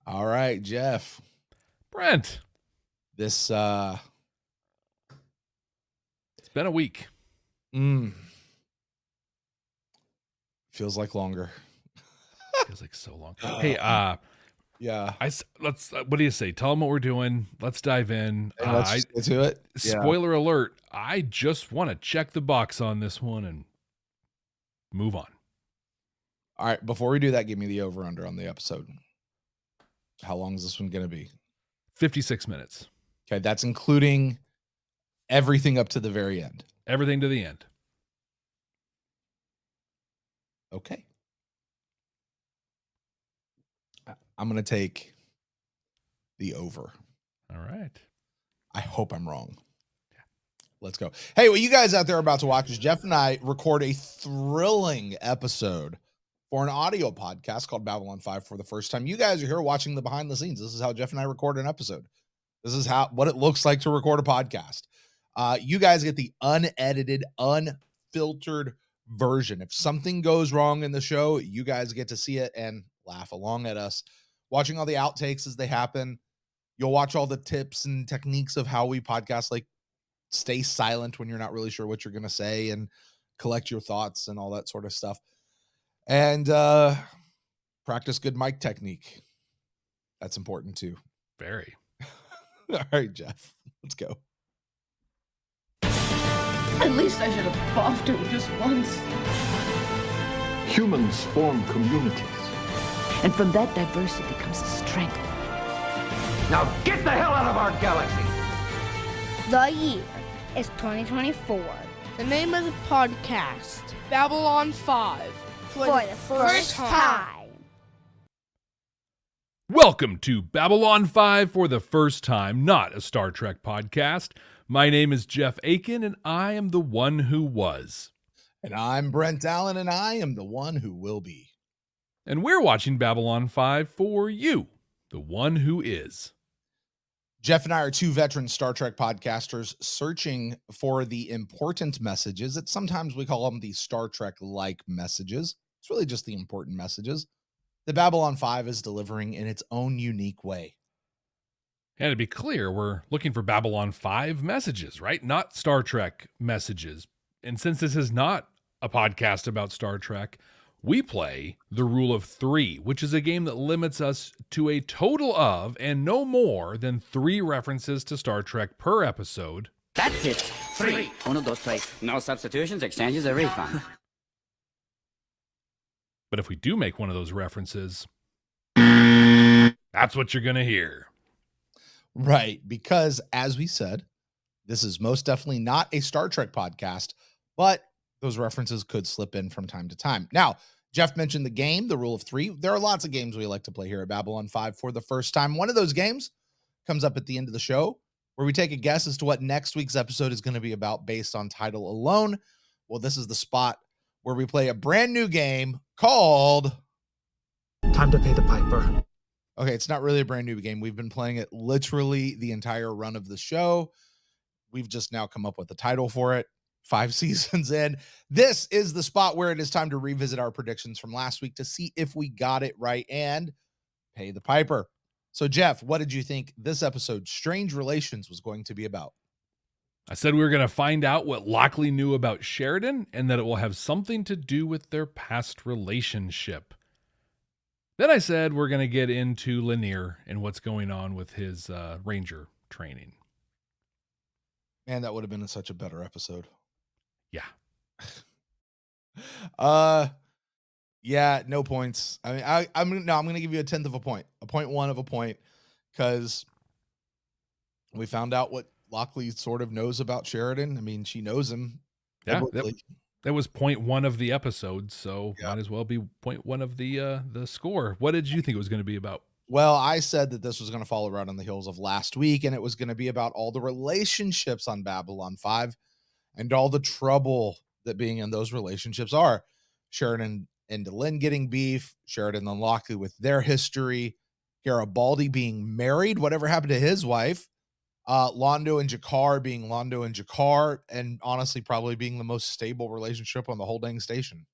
All right, Jeff. Brent. This It's been a week. Feels like longer. Feels like so long. Hey, yeah. Let's. What do you say? Tell them what we're doing. Let's dive in. Let's just get to it. Spoiler alert! I just want to check the box on this one and move on. All right. Before we do that, give me the over/under on the episode. How long is this one going to be? 56 minutes. Okay, that's including everything up to the very end. Everything to the end. Okay. I'm going to take the over. All right. I hope I'm wrong. Yeah. Let's go. Hey, what you guys out there are about to watch is Jeff and I record a thrilling episode for an audio podcast called Babylon 5 for the first time. You guys are here watching the behind the scenes. This is how Jeff and I record an episode. This is what it looks like to record a podcast. You guys get the unedited, unfiltered version. If something goes wrong in the show, you guys get to see it and laugh along at us. Watching all the outtakes as they happen. You'll watch all the tips and techniques of how we podcast, like stay silent when you're not really sure what you're going to say and collect your thoughts and all that sort of stuff. And practice good mic technique. That's important too. Very. All right, Jeff, let's go. At least I should have buffed him just once. Humans form communities. And from that diversity comes a strength. Now get the hell out of our galaxy! The year is 2024. The name of the podcast, Babylon 5. For the first time. Welcome to Babylon 5 for the first time, not a Star Trek podcast. My name is Jeff Akin, and I am the one who was. And I'm Brent Allen, and I am the one who will be. And we're watching Babylon 5 for you, the one who is. Jeff and I are two veteran Star Trek podcasters searching for the important messages that sometimes we call them the Star Trek-like messages. It's really just the important messages that Babylon 5 is delivering in its own unique way. And to be clear, we're looking for Babylon 5 messages, right? Not Star Trek messages. And since this is not a podcast about Star Trek, we play the Rule of 3, which is a game that limits us to a total of and no more than 3 references to Star Trek per episode. That's it. 3. Uno, dos, tres. No substitutions, exchanges, or refund. But if we do make one of those references, that's what you're going to hear. Right, because as we said, this is most definitely not a Star Trek podcast, but those references could slip in from time to time. Now, Jeff mentioned the game, the Rule of 3. There are lots of games we like to play here at Babylon 5 for the first time. One of those games comes up at the end of the show where we take a guess as to what next week's episode is going to be about based on title alone. Well, this is the spot where we play a brand new game called Time to Pay the Piper. Okay, it's not really a brand new game. We've been playing it literally the entire run of the show. We've just now come up with the title for it. 5 seasons in. This is the spot where it is time to revisit our predictions from last week to see if we got it right and pay the piper. So, Jeff, what did you think this episode, Strange Relations, was going to be about? I said we were going to find out what Lochley knew about Sheridan and that it will have something to do with their past relationship. Then I said we're going to get into Lanier and what's going on with his ranger training. Man, that would have been such a better episode. Yeah. Yeah, no points. I mean, I'm going to give you a 1/10 of a point, a 0.1 of a point, because we found out what Lochley sort of knows about Sheridan. I mean, she knows him. Yeah, that was 0.1 of the episode, so might as well be 0.1 of the score. What did you think it was going to be about? Well, I said that this was going to follow right on the heels of last week, and it was going to be about all the relationships on Babylon 5 and all the trouble that being in those relationships are. Sheridan and Lynn getting beef, Sheridan and Lochley with their history, Garibaldi being married, whatever happened to his wife, Londo and G'Kar being Londo and G'Kar, and honestly probably being the most stable relationship on the whole dang station.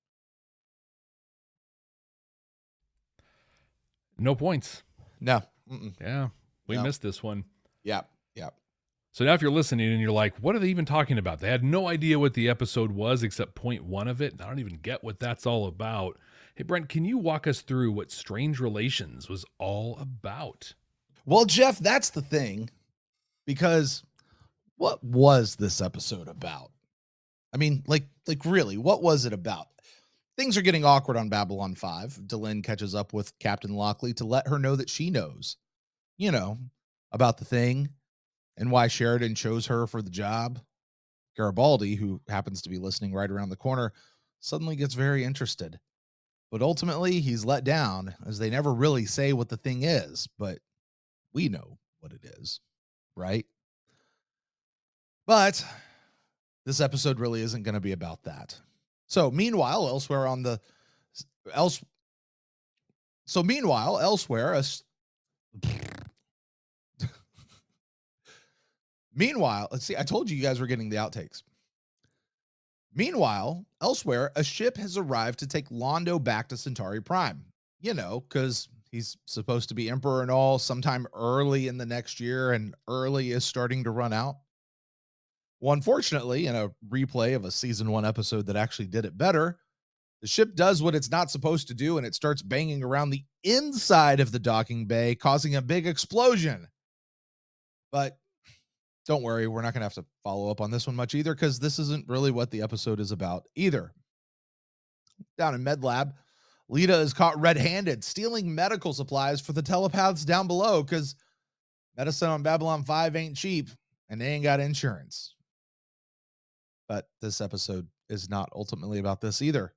No points. No. Yeah, we No. missed this one. Yep. Yep. So now if you're listening and you're like, what are they even talking about? They had no idea what the episode was except point one of it. And I don't even get what that's all about. Hey, Brent, can you walk us through what Strange Relations was all about? Well, Jeff, that's the thing, because what was this episode about? I mean, like really, what was it about? Things are getting awkward on Babylon 5. Delenn catches up with Captain Lochley to let her know that she knows, about the thing and why Sheridan chose her for the job. Garibaldi, who happens to be listening right around the corner, suddenly gets very interested. But ultimately, he's let down, as they never really say what the thing is, but we know what it is, right? But this episode really isn't going to be about that. So meanwhile, elsewhere, meanwhile, let's see, I told you guys were getting the outtakes. Meanwhile, elsewhere, a ship has arrived to take Londo back to Centauri Prime. Because he's supposed to be emperor and all sometime early in the next year, and early is starting to run out. Well, unfortunately, in a replay of a season 1 episode that actually did it better, the ship does what it's not supposed to do, and it starts banging around the inside of the docking bay, causing a big explosion. But don't worry, we're not going to have to follow up on this one much either, because this isn't really what the episode is about either. Down in Med Lab, Lita is caught red-handed stealing medical supplies for the telepaths down below, because medicine on Babylon 5 ain't cheap, and they ain't got insurance. But this episode is not ultimately about this either.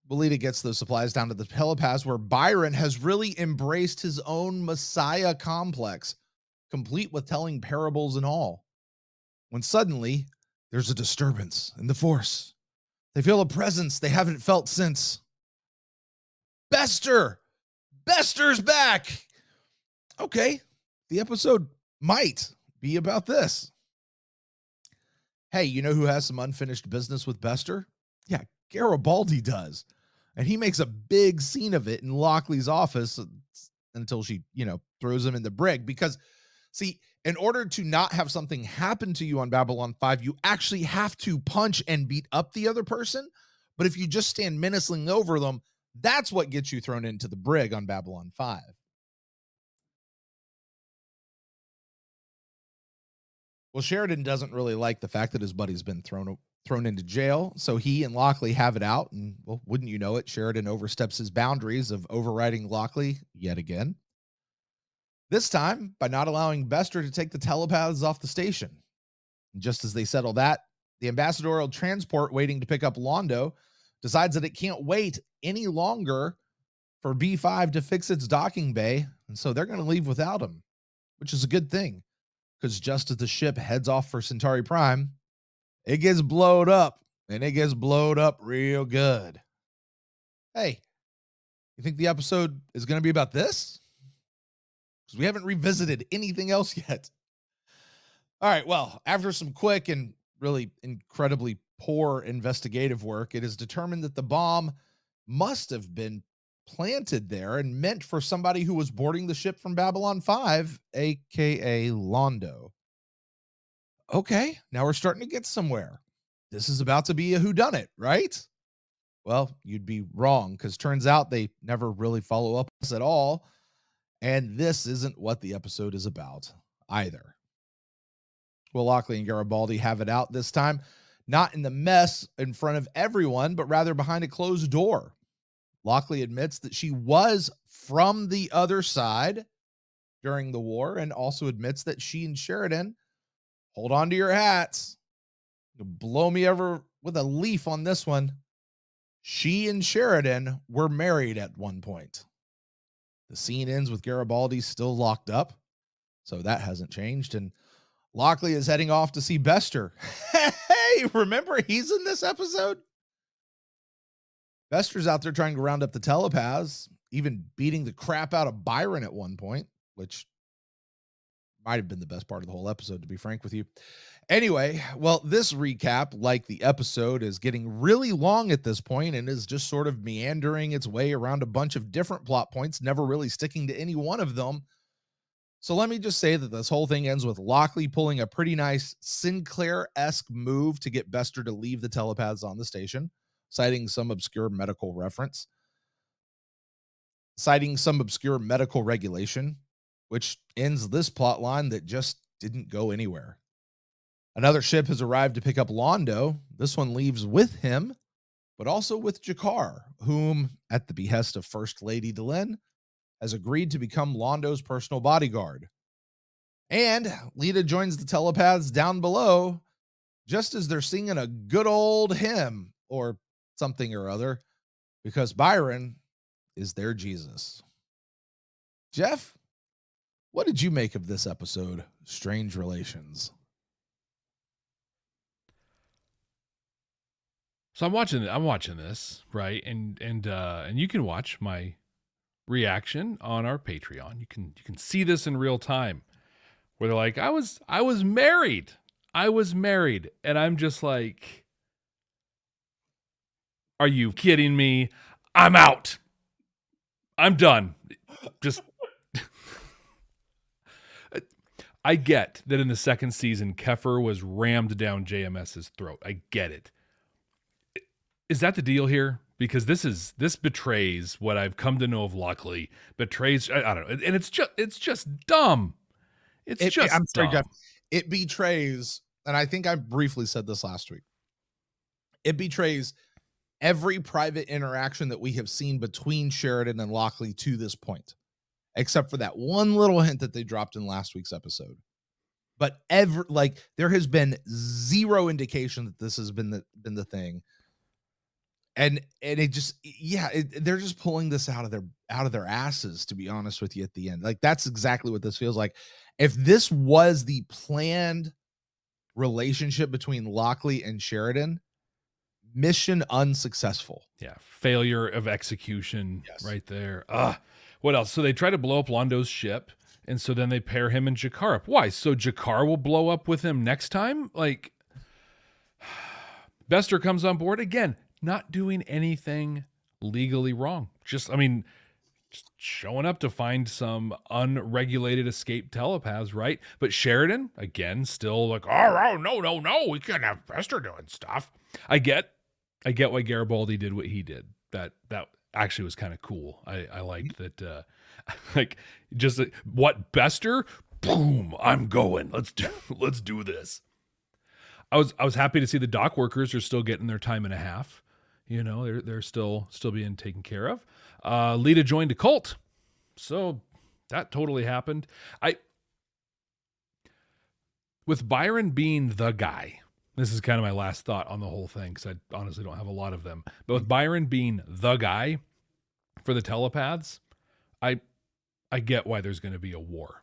Lita gets those supplies down to the telepaths, where Byron has really embraced his own messiah complex, complete with telling parables and all. When suddenly, there's a disturbance in the force. They feel a presence they haven't felt since. Bester! Bester's back! Okay, the episode might be about this. Hey, you know who has some unfinished business with Bester? Yeah, Garibaldi does. And he makes a big scene of it in Lochley's office until she, throws him in the brig. Because, see, in order to not have something happen to you on Babylon 5, you actually have to punch and beat up the other person. But if you just stand menacing over them, that's what gets you thrown into the brig on Babylon 5. Well, Sheridan doesn't really like the fact that his buddy's been thrown into jail, so he and Lochley have it out, and, well, wouldn't you know it, Sheridan oversteps his boundaries of overriding Lochley yet again. This time, by not allowing Bester to take the telepaths off the station. And just as they settle that, the ambassadorial transport waiting to pick up Londo decides that it can't wait any longer for B5 to fix its docking bay, and so they're going to leave without him, which is a good thing. Because just as the ship heads off for Centauri Prime, it gets blowed up, and it gets blowed up real good. Hey, you think the episode is going to be about this? Because we haven't revisited anything else yet. All right, well, after some quick and really incredibly poor investigative work, it is determined that the bomb must have been planted there and meant for somebody who was boarding the ship from Babylon 5, aka Londo. Okay, now we're starting to get somewhere. This is about to be a whodunit, right? Well, you'd be wrong, because turns out they never really follow up at all, and this isn't what the episode is about either. Well, Lochley and Garibaldi have it out this time, not in the mess in front of everyone, but rather behind a closed door. Lochley admits that she was from the other side during the war, and also admits that she and Sheridan, hold on to your hats, blow me ever with a leaf on this one, she and Sheridan were married at one point. The scene ends with Garibaldi still locked up, so that hasn't changed, and Lochley is heading off to see Bester. Hey, remember he's in this episode? Bester's out there trying to round up the telepaths, even beating the crap out of Byron at one point, which Might have been the best part of the whole episode, to be frank with you. Anyway, well, this recap, like the episode, is getting really long at this point and is just sort of meandering its way around a bunch of different plot points, never really sticking to any one of them. So let me just say that this whole thing ends with Lochley pulling a pretty nice Sinclair-esque move to get Bester to leave the telepaths on the station, citing some obscure medical regulation, which ends this plot line that just didn't go anywhere. Another ship has arrived to pick up Londo. This one leaves with him, but also with G'Kar, whom, at the behest of First Lady Delenn, has agreed to become Londo's personal bodyguard. And Lita joins the telepaths down below, just as they're singing a good old hymn or something or other, because Byron is their Jesus. Jeff, what did you make of this episode, Strange Relations? So I'm watching this, right? And you can watch my reaction on our Patreon. You can see this in real time, where they're like, I was married. And I'm just like, are you kidding me? I'm out. I'm done. Just I get that in the second season, Kefir was rammed down JMS's throat. I get it. Is that the deal here? Because this betrays what I've come to know of Lochley. Betrays, I don't know, and it's just dumb. I'm sorry, Jeff. It betrays, and I think I briefly said this last week. It betrays every private interaction that we have seen between Sheridan and Lochley to this point, except for that one little hint that they dropped in last week's episode. But there has been zero indication that this has been the thing. And it just, they're just pulling this out of their asses, to be honest with you, at the end. Like, that's exactly what this feels like. If this was the planned relationship between Lochley and Sheridan, mission unsuccessful. Yeah, failure of execution. Yes. Right there. What else? So they try to blow up Londo's ship, and so then they pair him and G'Kar up. Why? So G'Kar will blow up with him next time? Like, Bester comes on board again. Not doing anything legally wrong. Just showing up to find some unregulated escaped telepaths, right? But Sheridan, again, still like, oh, no, we can't have Bester doing stuff. I get why Garibaldi did what he did. That actually was kind of cool. I liked that. What, Bester? Boom! I'm going. Let's do this. I was happy to see the dock workers are still getting their time and a half. You know, they're still being taken care of. Lita joined a cult, so that totally happened. With Byron being the guy, this is kind of my last thought on the whole thing, because I honestly don't have a lot of them. But with Byron being the guy for the telepaths, I get why there's going to be a war.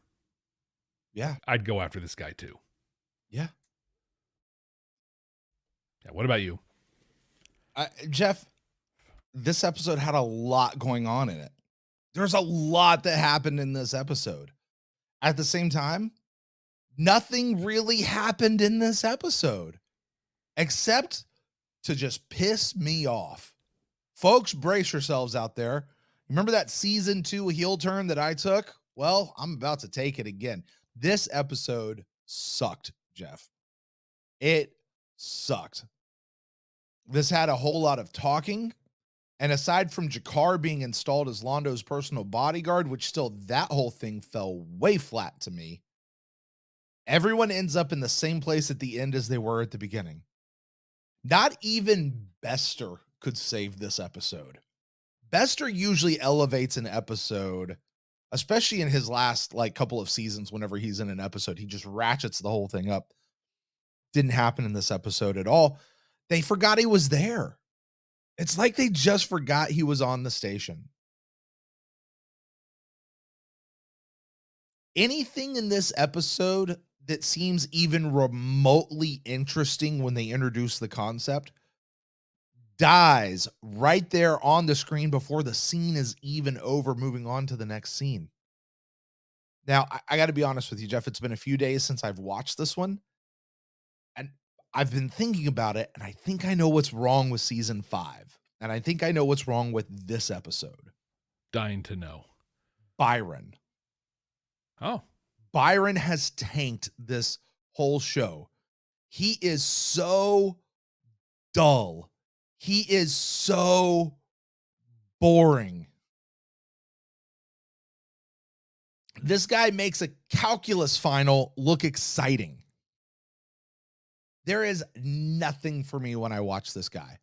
Yeah, I'd go after this guy too. Yeah. What about you? Jeff, this episode had a lot going on in it. There's a lot that happened in this episode. At the same time, nothing really happened in this episode except to just piss me off. Folks, brace yourselves out there. Remember that season 2 heel turn that I took? Well, I'm about to take it again. This episode sucked, Jeff. It sucked. This had a whole lot of talking. And aside from G'Kar being installed as Londo's personal bodyguard, which still, that whole thing fell way flat to me, everyone ends up in the same place at the end as they were at the beginning. Not even Bester could save this episode. Bester usually elevates an episode, especially in his last couple of seasons. Whenever he's in an episode, he just ratchets the whole thing up. Didn't happen in this episode at all. They forgot he was there. It's like they just forgot he was on the station. Anything in this episode that seems even remotely interesting when they introduce the concept dies right there on the screen before the scene is even over, moving on to the next scene. Now, I got to be honest with you, Jeff. It's been a few days since I've watched this one, and I've been thinking about it, and I think I know what's wrong with season 5, and I think I know what's wrong with this episode. Dying to know. Byron. Oh. Byron has tanked this whole show. He is so dull. He is so boring. This guy makes a calculus final look exciting. There is nothing for me when I watch this guy.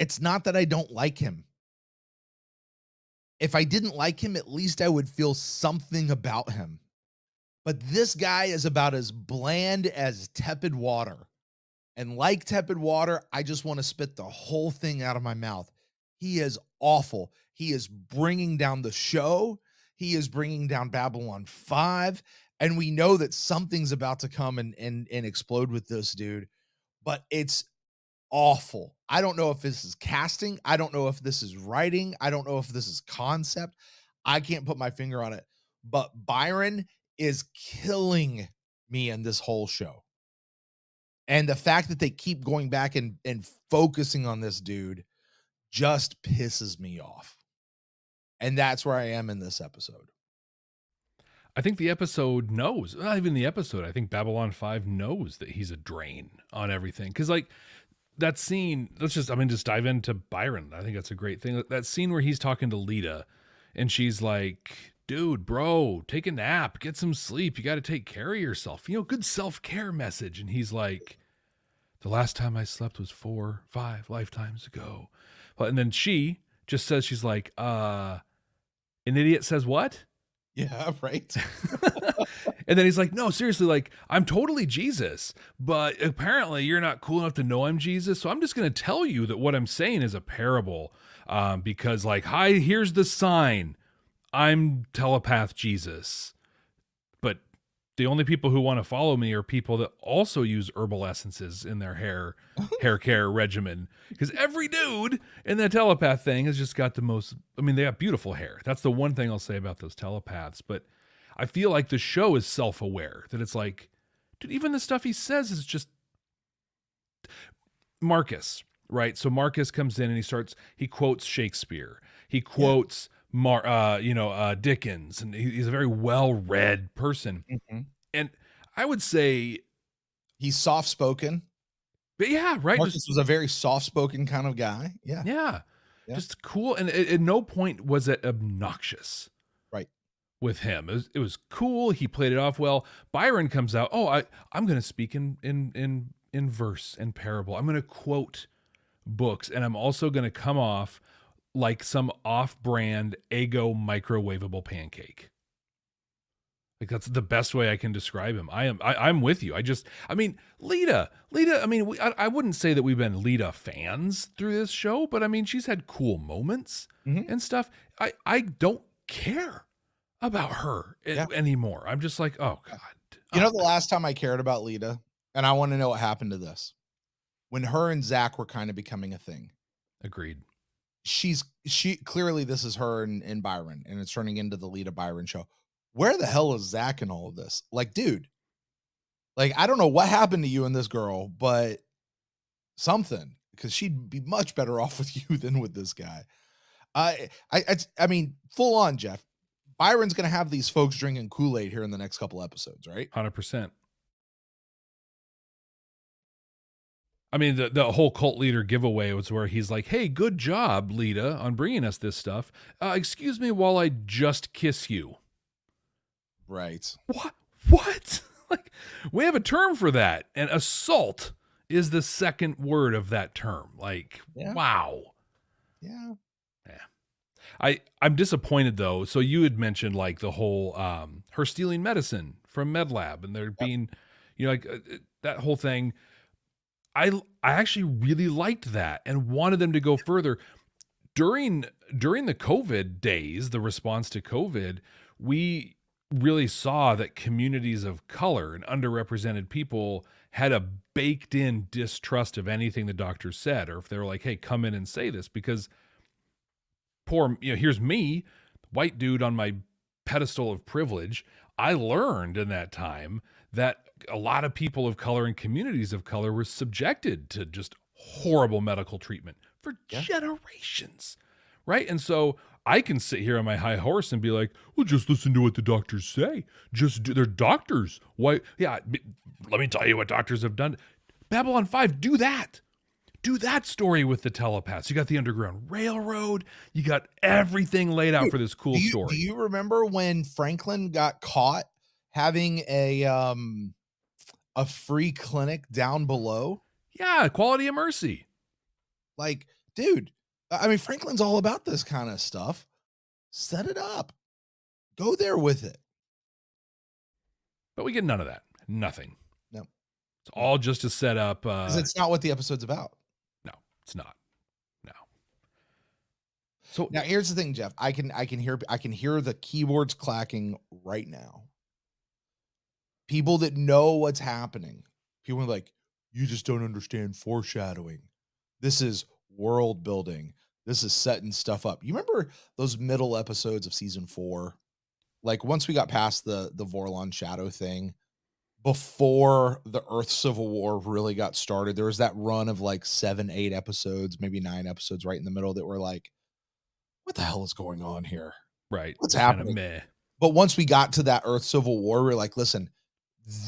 It's not that I don't like him. If I didn't like him, at least I would feel something about him. But this guy is about as bland as tepid water. And like tepid water, I just want to spit the whole thing out of my mouth. He is awful. He is bringing down the show. He is bringing down Babylon 5. And we know that something's about to come and explode with this dude. But it's awful. I don't know if this is casting. I don't know if this is writing. I don't know if this is concept. I can't put my finger on it. But Byron is killing me in this whole show. And the fact that they keep going back and focusing on this dude just pisses me off. And that's where I am in this episode. I think the episode knows, not even the episode, I think Babylon 5 knows that he's a drain on everything. Because like that scene, just dive into Byron. I think that's a great thing. That scene where he's talking to Lita and she's like, dude, bro, take a nap, get some sleep. You got to take care of yourself. Good self-care message. And he's like, the last time I slept was 4, 5 lifetimes ago. And then she just says, she's like, an idiot says what? Yeah, right. And then he's like, no, seriously, like, I'm totally Jesus, but apparently you're not cool enough to know I'm Jesus. So I'm just going to tell you that what I'm saying is a parable, because like, hi, here's the sign. I'm telepath Jesus. But the only people who want to follow me are people that also use herbal essences in their hair care regimen. Because every dude in that telepath thing has just got the most, they got beautiful hair. That's the one thing I'll say about those telepaths. But I feel like the show is self-aware, that it's like, dude, even the stuff he says is just Marcus, right? So Marcus comes in and he quotes Shakespeare. He quotes Dickens, and he's a very well-read person. Mm-hmm. And I would say he's soft-spoken. But yeah, right. Marcus was a very soft-spoken kind of guy. Yeah. Just cool. And at no point was it obnoxious. Right. With him. It was cool. He played it off well. Byron comes out, I'm going to speak in verse and parable. I'm going to quote books, and I'm also going to come off like some off-brand Eggo microwavable pancake. Like that's the best way I can describe him. I'm with you. Lita, I wouldn't say that we've been Lita fans through this show, but she's had cool moments and stuff. I don't care about her anymore. I'm just like, oh God. The last time I cared about Lita, and I want to know what happened to this, when her and Zach were kind of becoming a thing. Agreed. She clearly, this is her and Byron, and it's turning into the Lita Byron show. Where the hell is Zach in all of this? Like, dude, like, I don't know what happened to you and this girl, but something, because she'd be much better off with you than with this guy. Full on, Jeff. Byron's going to have these folks drinking Kool-Aid here in the next couple episodes, right? 100%. The whole cult leader giveaway was where he's like, hey, good job, Lita, on bringing us this stuff. Excuse me while I just kiss you. Right. What? Like, we have a term for that. And assault is the second word of that term. Like, wow. Yeah. I'm disappointed though. So you had mentioned like the whole, her stealing medicine from MedLab and there being, that whole thing. I actually really liked that and wanted them to go further. During the COVID days, the response to COVID, we really saw that communities of color and underrepresented people had a baked in distrust of anything the doctor said, or if they were like, hey, come in and say this, because here's me, white dude on my pedestal of privilege. I learned in that time that a lot of people of color and communities of color were subjected to just horrible medical treatment for generations, right? And so I can sit here on my high horse and be like, well, just listen to what the doctors say. They're doctors. Why? Yeah, let me tell you what doctors have done. Babylon 5, do that. Do that story with the telepaths. You got the Underground Railroad. You got everything laid out for this cool story. Do you remember when Franklin got caught having a free clinic down below? Yeah, Quality of Mercy. Like, dude, I mean, Franklin's all about this kind of stuff. Set it up. Go there with it. But we get none of that. Nothing. No. It's all just to set up. It's not what the episode's about. No, it's not. No. So now here's the thing, Jeff. I can hear the keyboards clacking right now. People that know what's happening. People are like, you just don't understand foreshadowing. This is world building. This is setting stuff up. You remember those middle episodes of season 4? Like once we got past the Vorlon shadow thing, before the Earth Civil War really got started, there was that run of like 7, 8 episodes, maybe 9 episodes right in the middle that were like, what the hell is going on here? Right. What's happening? Meh. But once we got to that Earth Civil War, we're like, listen,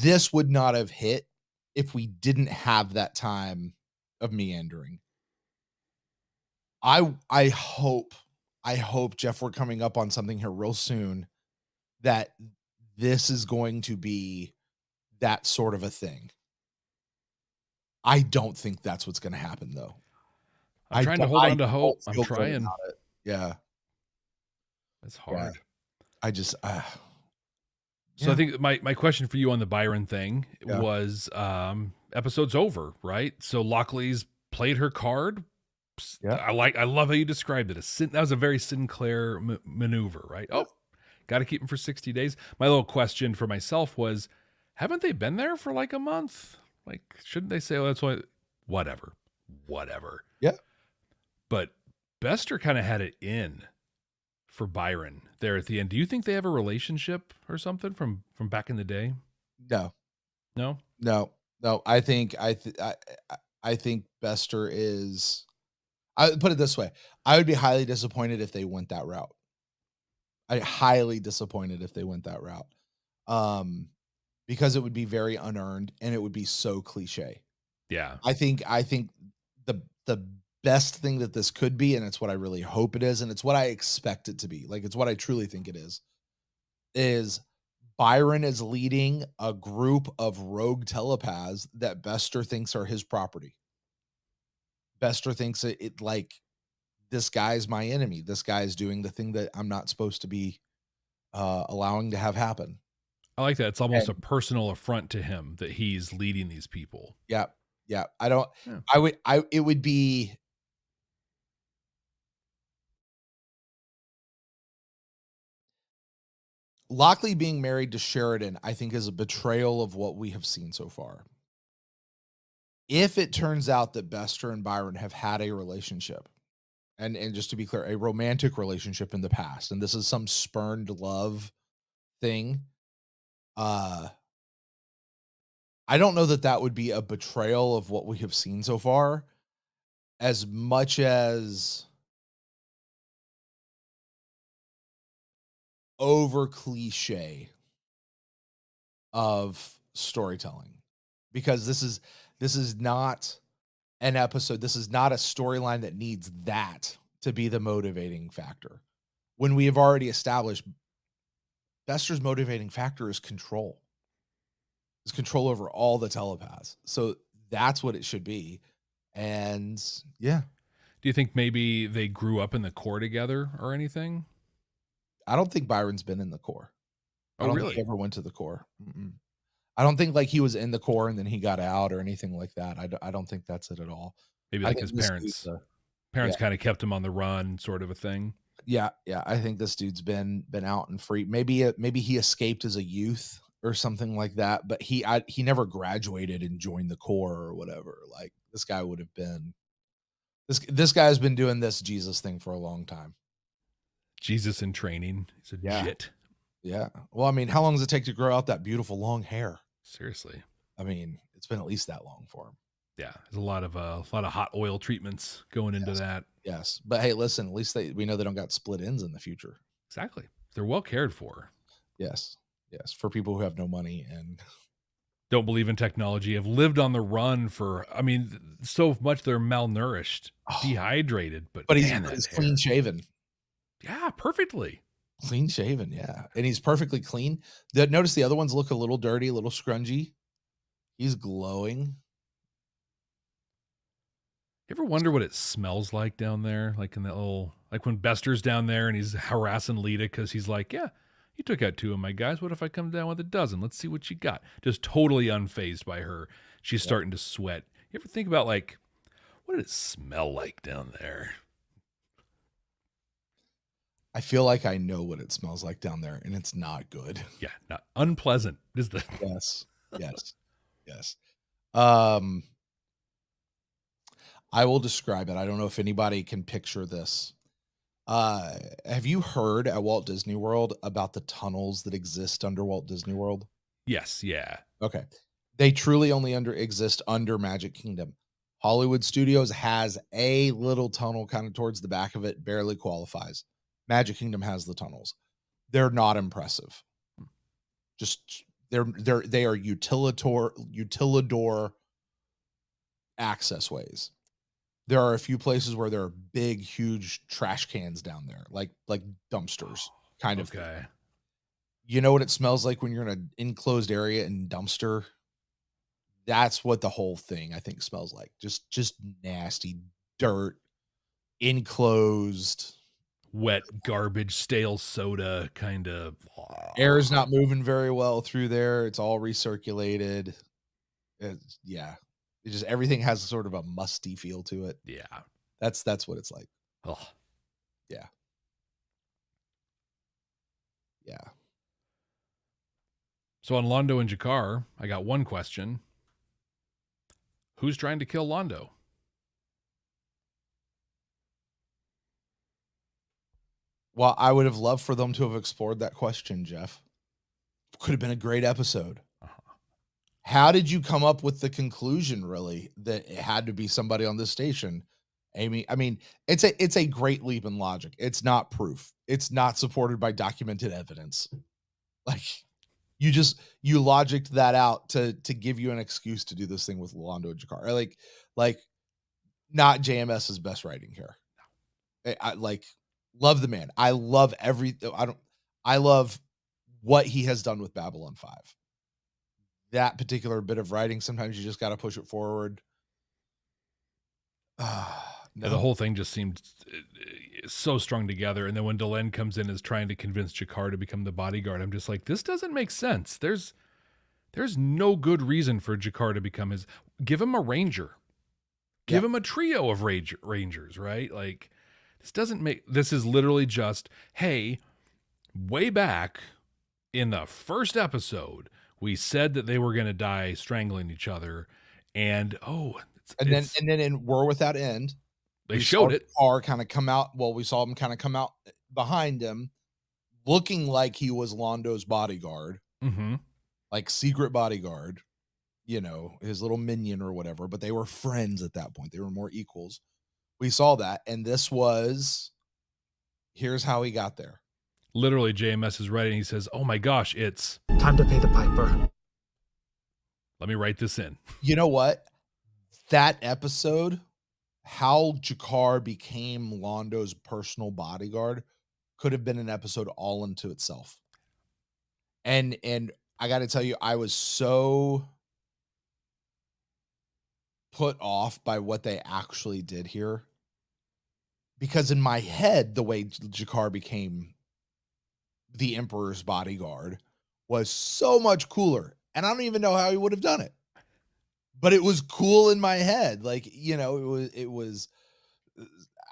this would not have hit if we didn't have that time of meandering. I hope, Jeff, we're coming up on something here real soon that this is going to be that sort of a thing. I don't think that's what's going to happen, though. I'm trying to hold on to hope. I'm trying. Yeah. It's hard. Yeah. I just... So I think my question for you on the Byron thing was episode's over, right? So Lochley's played her card. Yeah. I love how you described it. That was a very Sinclair maneuver, right? Oh, got to keep him for 60 days. My little question for myself was, haven't they been there for like a month? Like, shouldn't they say, oh, that's why? Whatever. Yeah. But Bester kind of had it in for Byron there at the end. Do you think they have a relationship or something from back in the day? No. I think Bester is... I put it this way. I would be highly disappointed if they went that route. Highly disappointed if they went that route. Because it would be very unearned and it would be so cliche. Yeah. I think the best thing that this could be, and it's what I really hope it is, and it's what I expect it to be, like it's what I truly think it is Byron is leading a group of rogue telepaths that Bester thinks are his property. Bester thinks it like, this guy's my enemy. This guy's doing the thing that I'm not supposed to be allowing to have happen. I like that. It's almost a personal affront to him that he's leading these people. Yeah. It would be... Lochley being married to Sheridan, I think, is a betrayal of what we have seen so far. If it turns out that Bester and Byron have had a relationship, and just to be clear, a romantic relationship in the past, and this is some spurned love thing, I don't know that would be a betrayal of what we have seen so far, as much as over cliche of storytelling, because this is not an episode. This is not a storyline that needs that to be the motivating factor. When we have already established Bester's motivating factor is control. Is control over all the telepaths. So that's what it should be. And yeah. Do you think maybe they grew up in the Corps together or anything? I don't think Byron's been in the Corps. I don't think he ever went to the Corps. I don't think like he was in the Corps and then he got out or anything like that. I don't think that's it at all. Maybe like his parents kind of kept him on the run, sort of a thing. Yeah. I think this dude's been out and free. Maybe he escaped as a youth or something like that, but he never graduated and joined the Corps or whatever. Like this guy would have been... This guy's been doing this Jesus thing for a long time. Jesus in training. He's a jit. Yeah. Well, I mean, how long does it take to grow out that beautiful long hair? Seriously. I mean, it's been at least that long for him. Yeah, there's a lot of hot oil treatments going into that. Yes. But hey, listen, at least we know they don't got split ends in the future. Exactly. They're well cared for. Yes. Yes. For people who have no money and don't believe in technology, have lived on the run for, I mean, so much they're malnourished, dehydrated, but he's clean shaven. Yeah, perfectly. Clean shaven, yeah. And he's perfectly clean. Notice the other ones look a little dirty, a little scrungy. He's glowing. You ever wonder what it smells like down there? Like in that little, like when Bester's down there and he's harassing Lita because he's like, yeah, you took out 2 of my guys. What if I come down with a dozen? Let's see what you got. Just totally unfazed by her. She's starting to sweat. You ever think about like, what did it smell like down there? I feel like I know what it smells like down there, and it's not good. Yeah, not unpleasant. Is the yes. I will describe it. I don't know if anybody can picture this. Have you heard at Walt Disney World about the tunnels that exist under Walt Disney World? Yes, yeah. Okay. They truly only exist under Magic Kingdom. Hollywood Studios has a little tunnel kind of towards the back of it, barely qualifies. Magic Kingdom has the tunnels. They're not impressive. Just they are utilidor access ways. There are a few places where there are big, huge trash cans down there, like dumpsters, kind of thing. You know what it smells like when you're in an enclosed area and dumpster? That's what the whole thing, I think, smells like. Just nasty dirt, enclosed, wet garbage, stale soda, kind of. Air is not moving very well through there. It's all recirculated. It just, everything has sort of a musty feel to it. Yeah. That's what it's like. Oh. Yeah. Yeah. So on Londo and G'Kar, I got one question. Who's trying to kill Londo? Well, I would have loved for them to have explored that question, Jeff. Could have been a great episode. How did you come up with the conclusion, really, that it had to be somebody on this station? Amy, I mean, it's a great leap in logic. It's not proof. It's not supported by documented evidence. Like, you logicked that out to give you an excuse to do this thing with Londo and G'Kar. Like not JMS's best writing here. I love the man. I love I love what he has done with Babylon 5. That particular bit of writing, sometimes you just got to push it forward. No. Yeah, the whole thing just seemed so strung together. And then when Delenn comes in as trying to convince G'Kar to become the bodyguard, I'm just like, this doesn't make sense. There's no good reason for G'Kar to become his. Give him a ranger. Give him a trio of rangers, right? Like, this is literally just, hey, way back in the first episode, we said that they were going to die strangling each other, and then in War Without End, they showed it. G'Kar kind of come out. Well, we saw him kind of come out behind him, looking like he was Londo's bodyguard, like secret bodyguard, his little minion or whatever. But they were friends at that point; they were more equals. We saw that, and here's how he got there. Literally, JMS is writing. He says, "Oh my gosh, it's time to pay the piper." Let me write this in. You know what? That episode, how G'Kar became Londo's personal bodyguard, could have been an episode all unto itself. And I got to tell you, I was so put off by what they actually did here, because in my head, the way G'Kar became the Emperor's bodyguard was so much cooler, and I don't even know how he would have done it, but it was cool in my head. Like, it was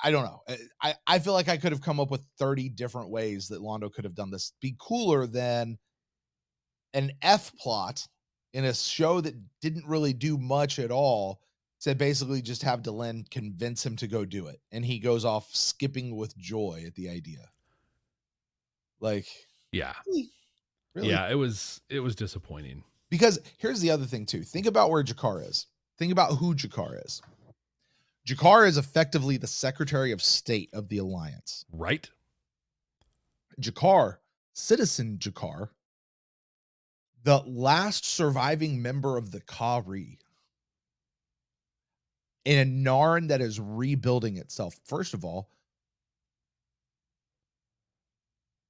I don't know. I feel like I could have come up with 30 different ways that Londo could have done this be cooler than an F plot in a show that didn't really do much at all, to basically just have Delenn convince him to go do it, and he goes off skipping with joy at the idea. Like, yeah, Really? Yeah, it was disappointing. Because here's the other thing too. Think about where G'Kar is. Think about who G'Kar is. G'Kar is effectively the Secretary of State of the Alliance. Right? G'Kar, Citizen G'Kar, the last surviving member of the Kari, in a Narn that is rebuilding itself. First of all,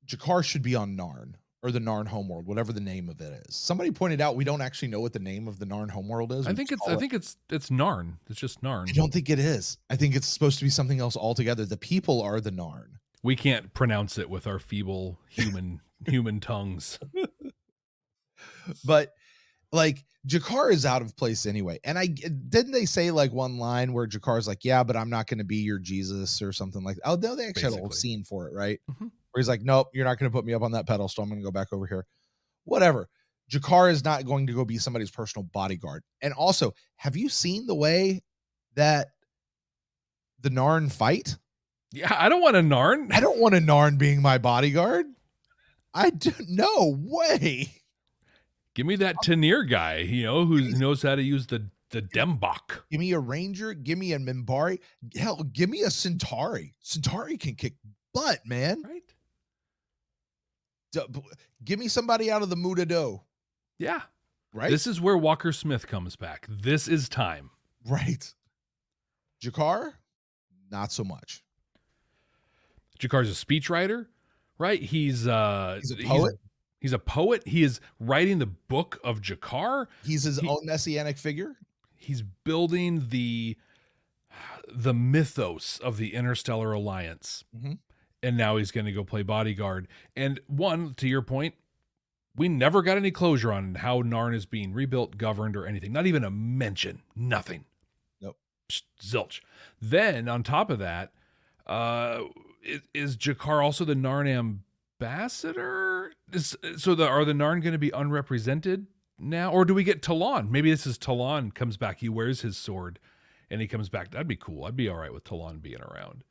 G'Kar should be on Narn, or the Narn homeworld, whatever the name of it is. Somebody pointed out we don't actually know what the name of the Narn homeworld is. I think it's Narn. It's just Narn. I don't think it is. I think it's supposed to be something else altogether. The people are the Narn. We can't pronounce it with our feeble human tongues. But like G'Kar is out of place anyway. And didn't they say like one line where Jakar's like, yeah, but I'm not going to be your Jesus or something like that. Oh, no, they actually had a whole scene for it, right? Mm-hmm. Where he's like, nope, you're not going to put me up on that pedestal. I'm going to go back over here. Whatever. G'Kar is not going to go be somebody's personal bodyguard. And also, have you seen the way that the Narn fight? Yeah, I don't want a Narn. I don't want a Narn being my bodyguard. I do no way. Give me that Tanir guy, who knows how to use the Dembok. Give me a Ranger. Give me a Minbari. Hell, give me a Centauri. Centauri can kick butt, man. Right? Give me somebody out of the Mudado. Yeah. Right? This is where Walker Smith comes back. This is time. Right. G'Kar, not so much. G'Kar's a speechwriter, right? He's a poet. He's a poet. He is writing the book of G'Kar. He's his own messianic figure. He's building the mythos of the Interstellar Alliance. Mm-hmm. And now he's going to go play bodyguard. And one, to your point, we never got any closure on how Narn is being rebuilt, governed, or anything. Not even a mention. Nothing. Nope. Zilch. Then, on top of that, is G'Kar also the Narn ambassador? Are the Narn going to be unrepresented now? Or do we get Talon? Maybe this is Talon comes back. He wears his sword and he comes back. That'd be cool. I'd be all right with Talon being around.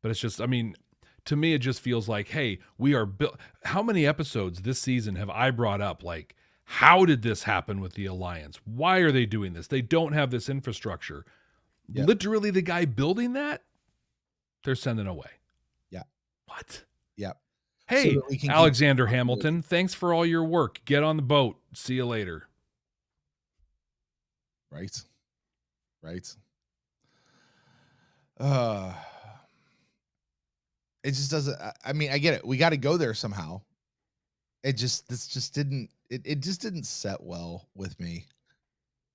But it's just, to me, it just feels like, hey, we are built. How many episodes this season have I brought up? Like, how did this happen with the Alliance? Why are they doing this? They don't have this infrastructure. Yep. Literally, the guy building that, they're sending away. Yeah. What? Yeah. Hey, so Alexander Hamilton, thanks for all your work. Get on the boat. See you later. Right. It just doesn't. I get it. We got to go there somehow. It just didn't set well with me.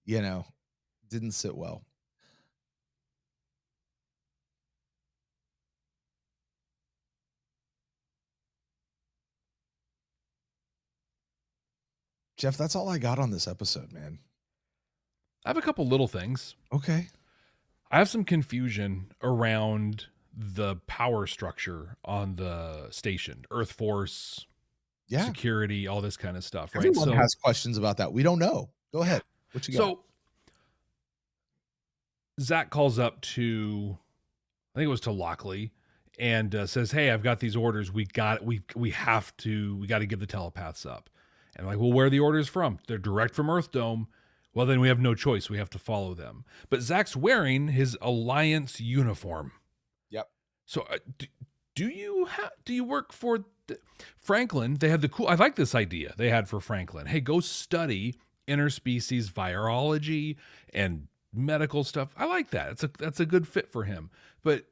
Didn't sit well. Jeff, that's all I got on this episode, man. I have a couple little things. Okay. I have some confusion around the power structure on the station, Earth Force, security, all this kind of stuff. Right? Everyone has questions about that. We don't know. Go ahead. What you got? So Zach calls up to, I think it was to Lochley, and says, "Hey, I've got these orders. We got to give the telepaths up." And I'm like, "Well, where are the orders from? They're direct from Earth Dome." Well, then we have no choice. We have to follow them. But Zach's wearing his Alliance uniform. Yep. So do you work for Franklin? They had I like this idea they had for Franklin. Hey, go study interspecies virology and medical stuff. I like that. That's a good fit for him. But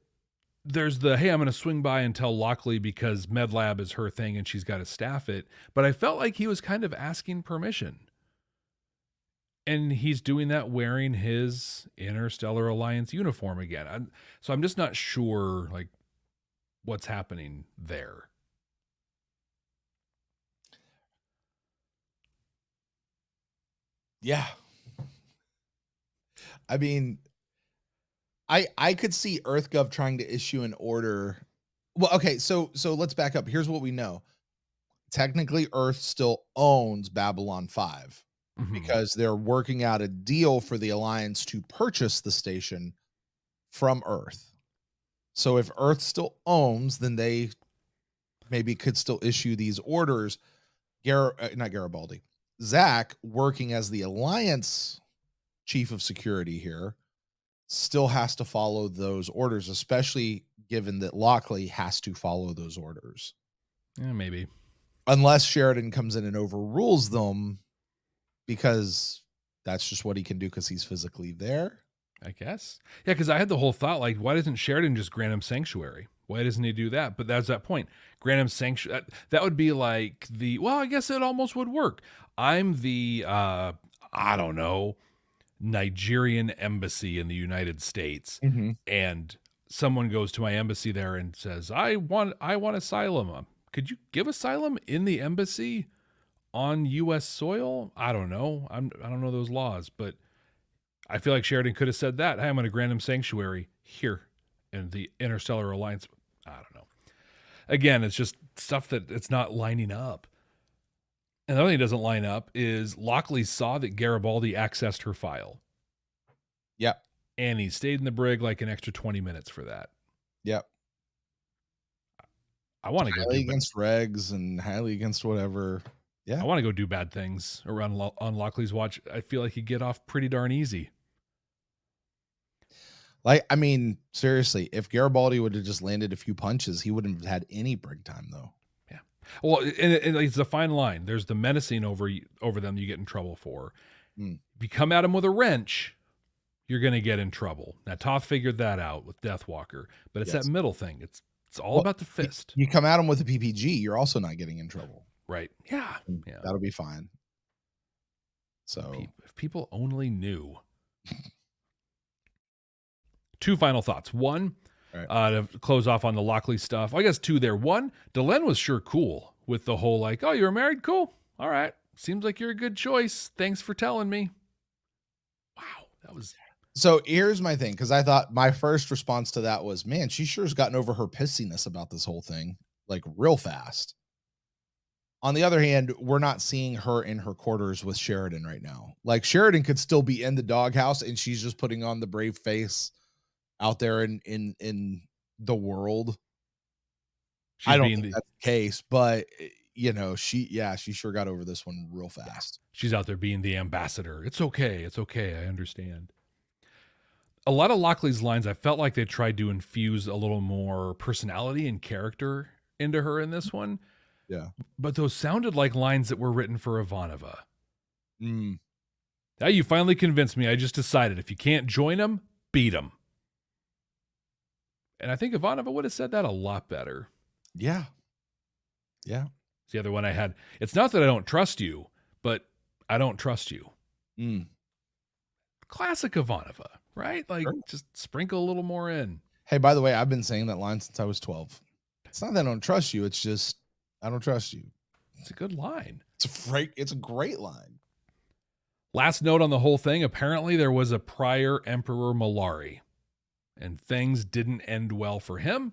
there's hey, I'm going to swing by and tell Lochley because MedLab is her thing and she's got to staff it. But I felt like he was kind of asking permission. And he's doing that wearing his Interstellar Alliance uniform again. So I'm just not sure, like, what's happening there. Yeah. I could see EarthGov trying to issue an order. Well, okay, so let's back up. Here's what we know. Technically, Earth still owns Babylon 5. Because they're working out a deal for the Alliance to purchase the station from Earth. So if Earth still owns, then they maybe could still issue these orders. not Garibaldi, Zach, working as the Alliance chief of security here, still has to follow those orders, especially given that Lochley has to follow those orders. Yeah, maybe. Unless Sheridan comes in and overrules them, because that's just what he can do because he's physically there. I guess. Yeah, because I had the whole thought, like, why doesn't Sheridan just grant him sanctuary? Why doesn't he do that? But that's that point. Grant him sanctuary. That would be like well, I guess it almost would work. I'm the, I don't know, Nigerian embassy in the United States. Mm-hmm. And someone goes to my embassy there and says, I want asylum. Could you give asylum in the embassy on U.S. soil? I don't know. I don't know those laws, but I feel like Sheridan could have said that. Hey, I'm going to grant him sanctuary here in the Interstellar Alliance. I don't know. Again, it's just stuff that it's not lining up. And the other thing that doesn't line up is Lochley saw that Garibaldi accessed her file. Yep. And he stayed in the brig like an extra 20 minutes for that. Yep. I want to go highly against regs and highly against whatever. Yeah. I want to go do bad things around on Lochley's watch. I feel like he'd get off pretty darn easy. Like, I mean, seriously, if Garibaldi would have just landed a few punches, he wouldn't have had any brig time, though. Yeah. Well, and it's a fine line. There's the menacing over them you get in trouble for. If you come at him with a wrench, you're going to get in trouble. Now, Toth figured that out with Deathwalker, but it's that middle thing. It's all about the fist. You come at him with a PPG, you're also not getting in trouble. Right. Yeah. That'll be fine. So if people only knew. Two final thoughts. One, to close off on the Lochley stuff. Well, I guess two there. One, Delenn was sure cool with the whole like, oh, you were married? Cool. All right. Seems like you're a good choice. Thanks for telling me. Wow. That was... So here's my thing, because I thought my first response to that was, man, she sure has gotten over her pissiness about this whole thing, like real fast. On the other hand, we're not seeing her in her quarters with Sheridan right now. Like Sheridan could still be in the doghouse and she's just putting on the brave face out there in the world. I don't think that's the case, but you know, she sure got over this one real fast. She's out there being the ambassador. It's okay. It's okay. I understand. A lot of Lochley's lines, I felt like they tried to infuse a little more personality and character into her in this one. Yeah. But those sounded like lines that were written for Ivanova. Now you finally convinced me. I just decided if you can't join them, beat them. And I think Ivanova would have said that a lot better. Yeah. Yeah. It's the other one I had. It's not that I don't trust you, but I don't trust you. Classic Ivanova, right? Like just sprinkle a little more in. Hey, by the way, I've been saying that line since I was 12. It's not that I don't trust you. It's just, I don't trust you. It's a good line. It's a great line. Last note on the whole thing. Apparently there was a prior Emperor Malari and things didn't end well for him.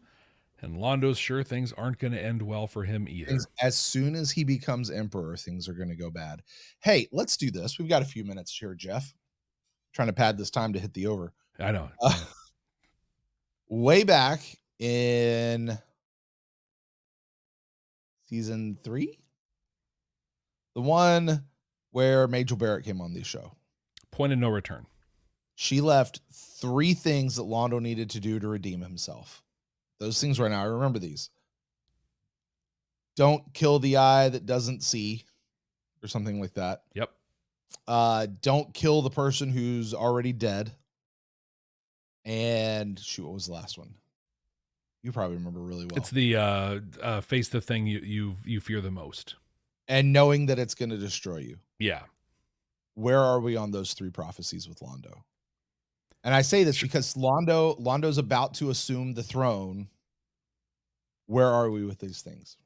And Londo's sure things aren't going to end well for him either. As soon as he becomes emperor, things are going to go bad. Hey, let's do this. We've got a few minutes here, Jeff. Trying to pad this time to hit the over. I know. Way back in season 3, the one where Majel Barrett came on the show. Point of no return. She left 3 things that Londo needed to do to redeem himself. Those things right now, I remember these. Don't kill the eye that doesn't see, or something like that. Yep. Don't kill the person who's already dead. And shoot, what was the last one? You probably remember really well. It's the face the thing you fear the most. And knowing that it's going to destroy you. Yeah. Where are we on those 3 prophecies with Londo? And I say this because Londo's about to assume the throne. Where are we with these things?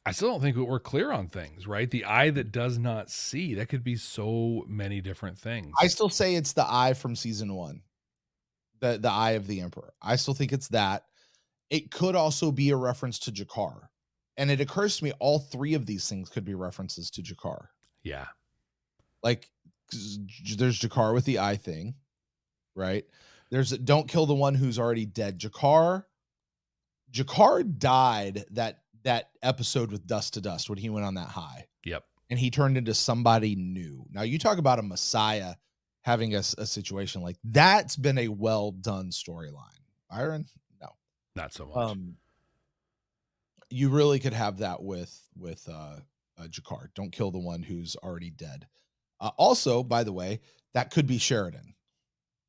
I still don't think we're clear on things, right? The eye that does not see, that could be so many different things. I still say it's the eye from season 1. The eye of the Emperor. I still think it's that. It could also be a reference to G'Kar. And it occurs to me all 3 of these things could be references to G'Kar. Yeah. Like there's G'Kar with the eye thing, right? There's don't kill the one who's already dead. G'Kar died that that episode with Dust to Dust when he went on that high. Yep. And he turned into somebody new. Now you talk about a Messiah having a situation like that's been a well done storyline. Byron, no, not so much. You really could have that with G'Kar. Don't kill the one who's already dead. Also, by the way, that could be Sheridan.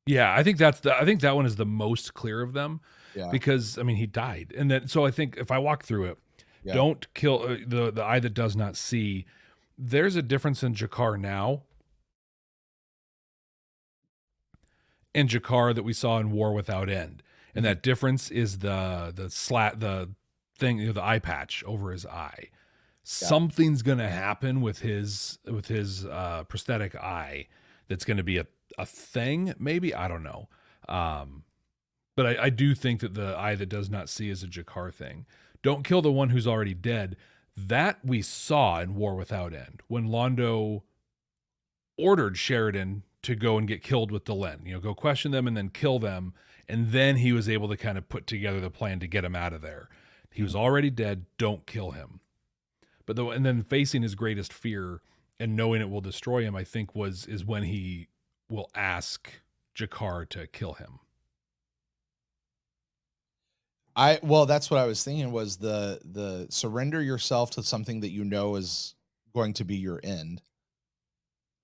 Yeah, I think that one is the most clear of them. Yeah. Because I mean he died, and then so I think if I walk through it, don't kill the eye that does not see. There's a difference in G'Kar now and G'Kar that we saw in War Without End, and that difference is the thing, the eye patch over his eye. Something's gonna happen with his prosthetic eye that's gonna be a thing. Maybe, I don't know. But I do think that the eye that does not see is a G'Kar thing. Don't kill the one who's already dead. That we saw in War Without End when Londo ordered Sheridan to go and get killed with Delenn. Go question them and then kill them. And then he was able to kind of put together the plan to get him out of there. He was already dead. Don't kill him. And then facing his greatest fear and knowing it will destroy him, I think is when he will ask G'Kar to kill him. That's what I was thinking was the surrender yourself to something that you know is going to be your end.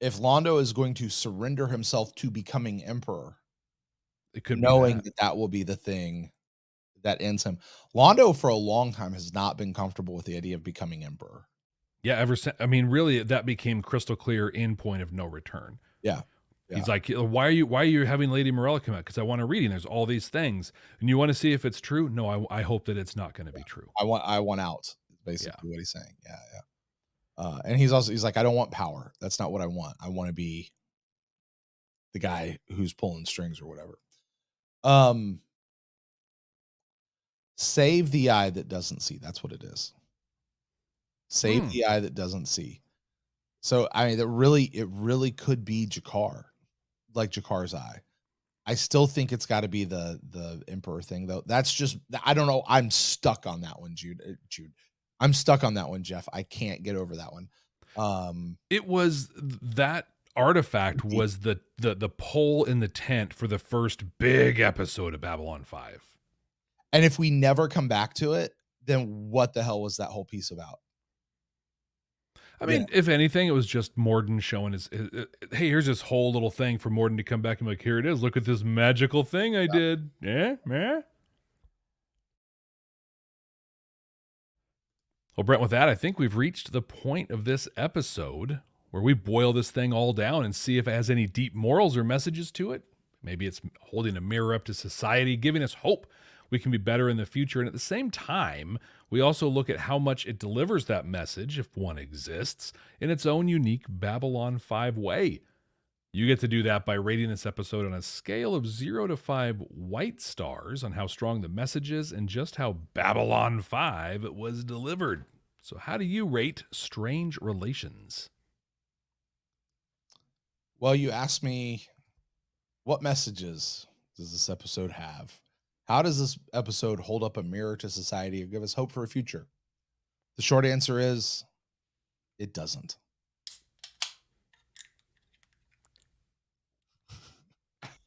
If Londo is going to surrender himself to becoming emperor, it could knowing that will be the thing that ends him. Londo for a long time has not been comfortable with the idea of becoming emperor. Yeah, ever since, I mean, really, that became crystal clear in Point of No Return. Yeah. He's like, why are you having Lady Morella come out? Because I want to read, and there's all these things, and you want to see if it's true. No, I hope that it's not going to be true. I want out. Basically, what he's saying. Yeah. And he's like, I don't want power. That's not what I want. I want to be the guy who's pulling strings or whatever. Save the eye that doesn't see. That's what it is. Save the eye that doesn't see. So I mean, it really could be G'Kar, like G'Kar's eye. I still think it's got to be the Emperor thing, though. That's just, I don't know. I'm stuck on that one, Jude. I'm stuck on that one, Jeff. I can't get over that one. It was that artifact was the pole in the tent for the first big episode of Babylon 5. And if we never come back to it, then what the hell was that whole piece about? I mean, if anything, it was just Morden showing his hey, here's this whole little thing for Morden to come back and be like, here it is. Look at this magical thing I did. Yeah. Well, Brent, with that, I think we've reached the point of this episode where we boil this thing all down and see if it has any deep morals or messages to it. Maybe it's holding a mirror up to society, giving us hope we can be better in the future. And at the same time, we also look at how much it delivers that message, if one exists, in its own unique Babylon 5 way. You get to do that by rating this episode on a scale of 0 to 5 white stars on how strong the message is and just how Babylon 5 it was delivered. So how do you rate Strange Relations? Well, you asked me, what messages does this episode have? How does this episode hold up a mirror to society or give us hope for a future? The short answer is, it doesn't.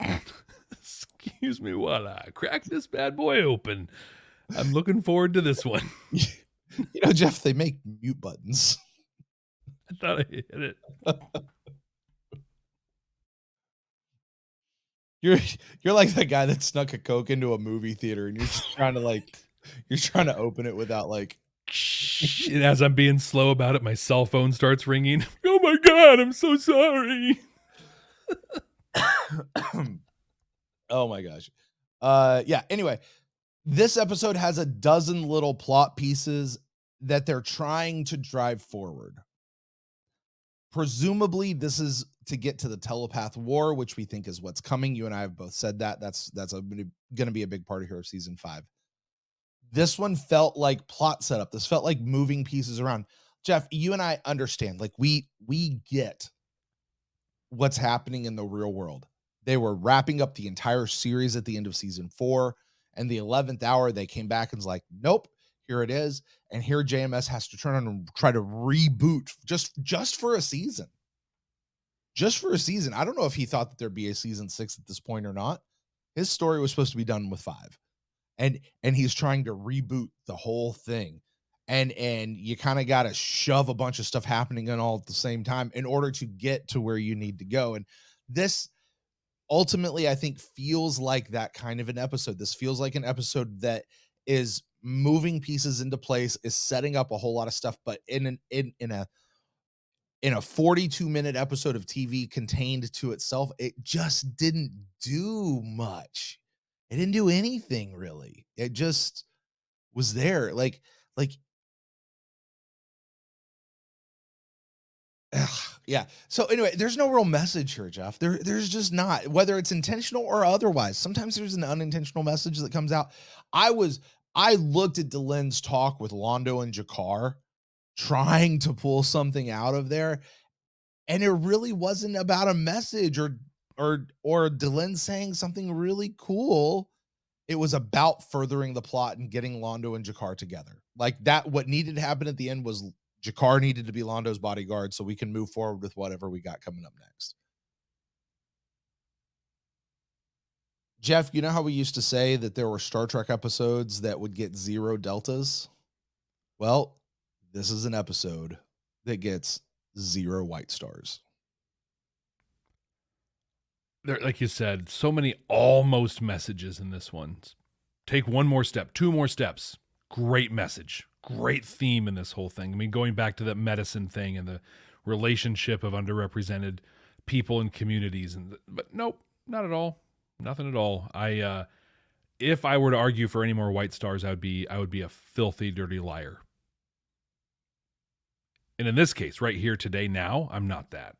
Excuse me while I crack this bad boy open. I'm looking forward to this one. You know, Jeff, they make mute buttons. I thought I hit it. You're like that guy that snuck a Coke into a movie theater and you're just trying to open it without like. And as I'm being slow about it, my cell phone starts ringing. Oh my God, I'm so sorry. Oh my gosh. Yeah. Anyway, this episode has a dozen little plot pieces that they're trying to drive forward. Presumably, this is to get to the telepath war, which we think is what's coming. You and I have both said that. That's going to be a big part of here of season 5. This one felt like plot setup. This felt like moving pieces around. Jeff, you and I understand. Like we get what's happening in the real world. They were wrapping up the entire series at the end of season 4, and the 11th hour they came back and was like, nope. Here it is. And here JMS has to turn on and try to reboot just for a season. Just for a season. I don't know if he thought that there'd be a season 6 at this point or not. His story was supposed to be done with 5. And he's trying to reboot the whole thing. And you kind of got to shove a bunch of stuff happening in all at the same time in order to get to where you need to go. And this ultimately, I think, feels like that kind of an episode. This feels like an episode that is moving pieces into place, is setting up a whole lot of stuff, but in a 42-minute episode of TV contained to itself, it just didn't do much. It didn't do anything really. It just was there. Like, yeah. So anyway, there's no real message here, Jeff. There's just not, whether it's intentional or otherwise. Sometimes there's an unintentional message that comes out. I looked at Delenn's talk with Londo and G'Kar, trying to pull something out of there, and it really wasn't about a message or Delenn saying something really cool. It was about furthering the plot and getting Londo and G'Kar together. Like that, what needed to happen at the end was G'Kar needed to be Londo's bodyguard so we can move forward with whatever we got coming up next. Jeff, you know how we used to say that there were Star Trek episodes that would get 0 deltas? Well, this is an episode that gets 0 white stars. There, like you said, so many almost messages in this one. Take one more step, 2 more steps. Great message. Great theme in this whole thing. I mean, going back to that medicine thing and the relationship of underrepresented people and communities, but nope, not at all. Nothing at all. If I were to argue for any more white stars, I would be a filthy, dirty liar. And in this case, right here today, now, I'm not that.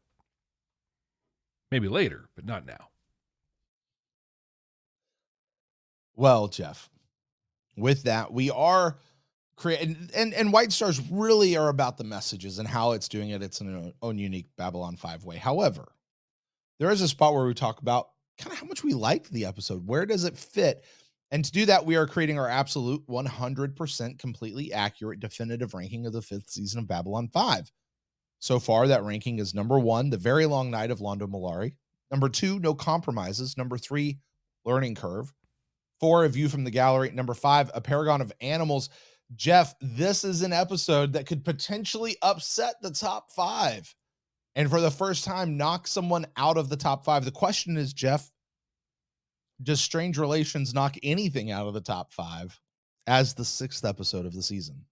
Maybe later, but not now. Well, Jeff, with that, we are creating, and white stars really are about the messages and how it's doing it. It's an own unique Babylon 5 way. However, there is a spot where we talk about kind of how much we liked the episode. Where does it fit? And to do that, we are creating our absolute 100% completely accurate definitive ranking of the 5th season of Babylon 5. So far, that ranking is number 1, The Very Long Night of Londo Mollari. Number 2, No Compromises. Number 3, Learning Curve. 4, A View from the Gallery. Number 5, A Paragon of Animals. Jeff, this is an episode that could potentially upset the top 5. And for the first time, knock someone out of the top 5. The question is, Jeff, does Strange Relations knock anything out of the top 5 as the 6th episode of the season?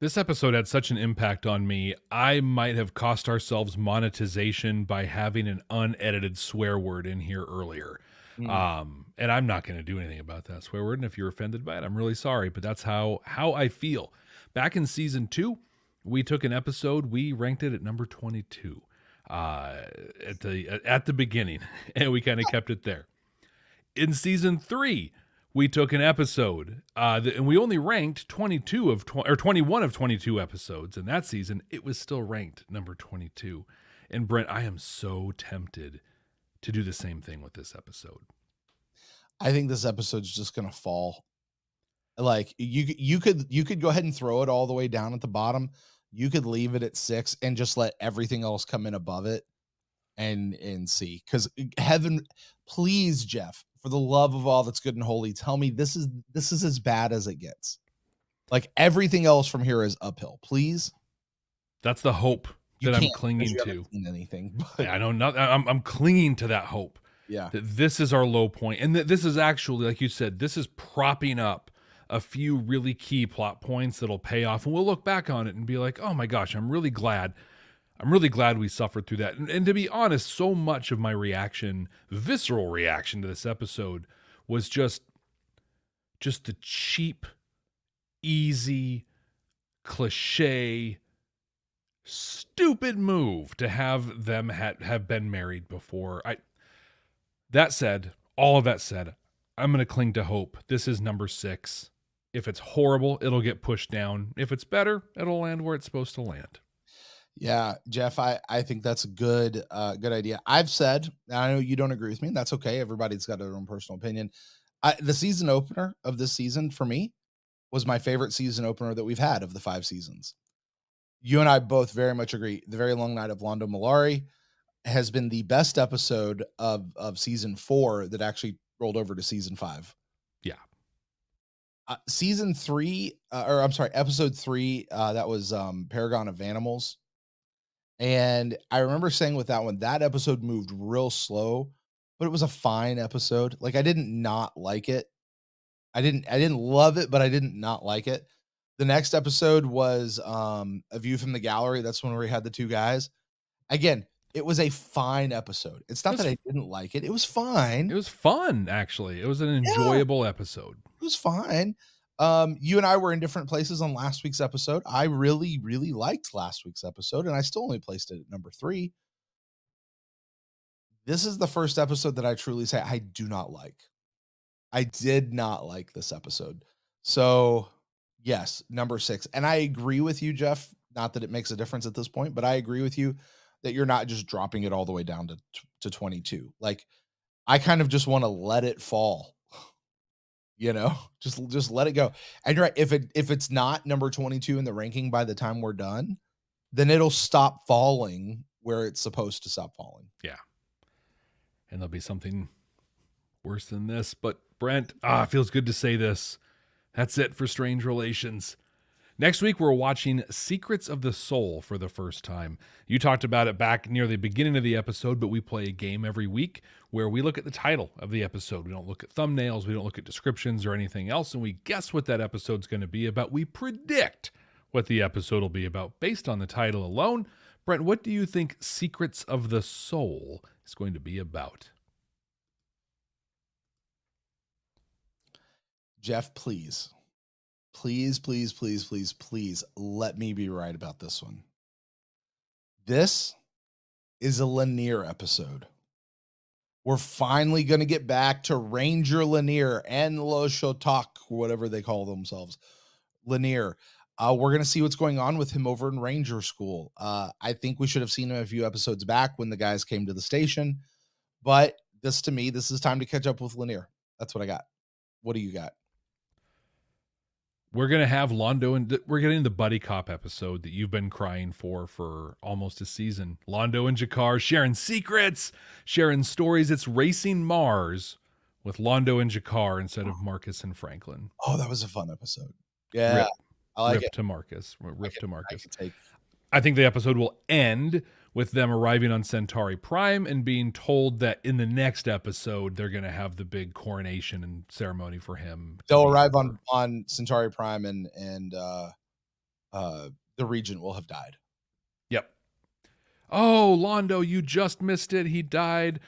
This episode had such an impact on me, I might have cost ourselves monetization by having an unedited swear word in here earlier. And I'm not going to do anything about that swear word. And if you're offended by it, I'm really sorry, but that's how I feel. Back in season 2, we took an episode, we ranked it at number 22 at the beginning, and we kind of kept it there. In season 3, we took an episode, and we only ranked 21 of 22 episodes in that season. It was still ranked number 22. And Brent, I am so tempted to do the same thing with this episode. I think this episode's just going to fall. Like you could go ahead and throw it all the way down at the bottom. You could leave it at 6 and just let everything else come in above it and see. Because heaven, please, Jeff, for the love of all that's good and holy, tell me this is as bad as it gets. Like everything else from here is uphill. Please. That's the hope that I'm clinging to. Anything? But yeah, I know not. I'm clinging to that hope. Yeah. That this is our low point, and that this is actually, like you said, this is propping up a few really key plot points that'll pay off, and we'll look back on it and be like, oh my gosh, I'm really glad we suffered through that. And to be honest, so much of my reaction, visceral reaction to this episode was just the cheap, easy, cliche, stupid move to have them have been married before. All of that said, I'm going to cling to hope. This is number 6. If it's horrible, it'll get pushed down. If it's better, it'll land where it's supposed to land. Yeah, Jeff, I think that's a good idea. I've said, and I know you don't agree with me, and that's okay. Everybody's got their own personal opinion. The season opener of this season for me was my favorite season opener that we've had of the 5 seasons. You and I both very much agree. The Very Long Night of Londo Malari has been the best episode of season 4 that actually rolled over to season 5. Yeah. Season 3, episode 3, that was Paragon of Animals. And I remember saying with that one, that episode moved real slow, but it was a fine episode. Like, I didn't not like it. I didn't love it, but I didn't not like it. The next episode was A View from the Gallery. That's when we had the 2 guys. Again, it was a fine episode. It's not that I didn't like it. It was fine. It was fun, actually. It was an enjoyable episode. It was fine. You and I were in different places on last week's episode. I really, really liked last week's episode, and I still only placed it at number 3. This is the first episode that I truly say I do not like. I did not like this episode. So, yes, number 6. And I agree with you, Jeff. Not that it makes a difference at this point, but I agree with you that you're not just dropping it all the way down to 22. Like, I kind of just want to let it fall. You know, just let it go. And you're right, if it's not number 22 in the ranking by the time we're done, then it'll stop falling where it's supposed to stop falling. Yeah. And there'll be something worse than this. But Brent, it feels good to say this. That's it for Strange Relations. Next week, we're watching Secrets of the Soul for the first time. You talked about it back near the beginning of the episode, but we play a game every week where we look at the title of the episode. We don't look at thumbnails, we don't look at descriptions or anything else, and we guess what that episode's going to be about. We predict what the episode will be about based on the title alone. Brent, what do you think Secrets of the Soul is going to be about? Jeff, please let me be right about this one. This is a Lanier episode. We're finally going to get back to Ranger Lanier and Le Chotak, whatever they call themselves. Lanier. We're going to see what's going on with him over in Ranger School. I think we should have seen him a few episodes back when the guys came to the station. But this is time to catch up with Lanier. That's what I got. What do you got? We're going to have Londo, and we're getting the buddy cop episode that you've been crying for almost a season. Londo and G'Kar sharing secrets, sharing stories. It's Racing Mars with Londo and G'Kar instead of Marcus and Franklin. Oh, that was a fun episode. Yeah. I like it. To Marcus. Rip to Marcus. I I think the episode will end with them arriving on Centauri Prime and being told that in the next episode, they're going to have the big coronation and ceremony for him. They'll arrive on Centauri Prime and the regent will have died. Yep. Oh, Londo, you just missed it. He died.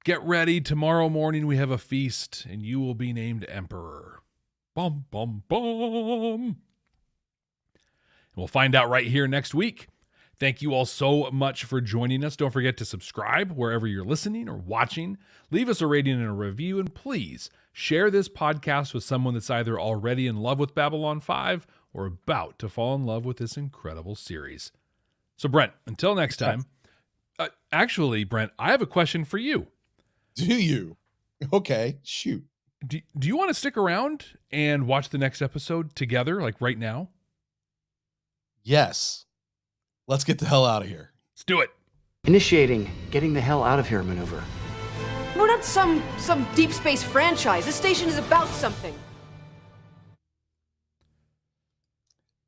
Get ready. Tomorrow morning, we have a feast and you will be named emperor. Bum, bum, bum. We'll find out right here next week. Thank you all so much for joining us. Don't forget to subscribe wherever you're listening or watching. Leave us a rating and a review, and please share this podcast with someone that's either already in love with Babylon 5 or about to fall in love with this incredible series. So, Brent, until next time. Actually, Brent, I have a question for you. Do you? Okay, shoot. Do you want to stick around and watch the next episode together, like right now? Yes. Let's get the hell out of here. Let's do it. Initiating getting the hell out of here maneuver. We're not some deep space franchise. This station is about something.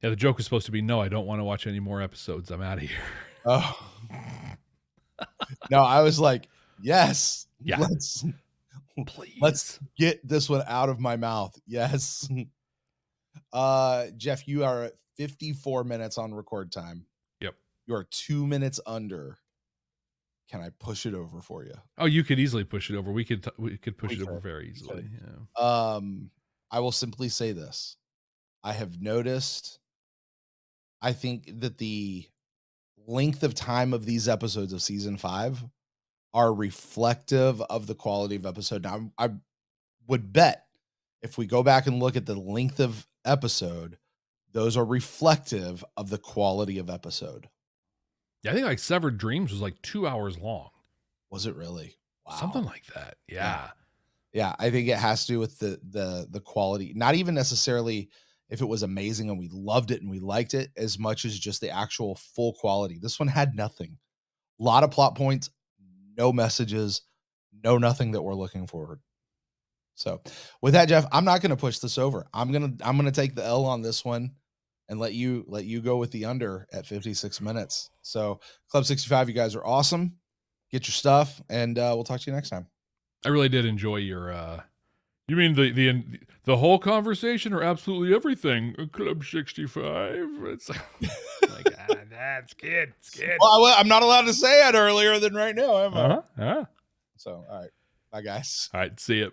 Yeah, the joke was supposed to be, no, I don't want to watch any more episodes. I'm out of here. Oh. No, I was like, yes. Yeah. Let's get this one out of my mouth. Yes. Jeff, you are at 54 minutes on record time. Yep. You are 2 minutes under. Can I push it over for you? Oh, you could easily push it over. We could push it over very easily. Yeah. I will simply say this. I have noticed, I think that the length of time of these episodes of season 5 are reflective of the quality of episode. Now, I would bet if we go back and look at the length of episode, those are reflective of the quality of episode. Yeah, I think like Severed Dreams was like 2 hours long. Was it really? Wow. Something like that. Yeah. Yeah, I think it has to do with the quality, not even necessarily if it was amazing and we loved it and we liked it as much as just the actual full quality. This one had nothing. A lot of plot points, no messages, no nothing that we're looking forward. So with that, Jeff, I'm not going to push this over. I'm going to take the L on this one and let you go with the under at 56 minutes. So Club 65, you guys are awesome. Get your stuff, and we'll talk to you next time. I really did enjoy your you mean the whole conversation or absolutely everything? Club 65. It's like that's good. It's good. Well, I'm not allowed to say it earlier than right now, am I? Yeah. So, all right. Bye, guys. All right, see you.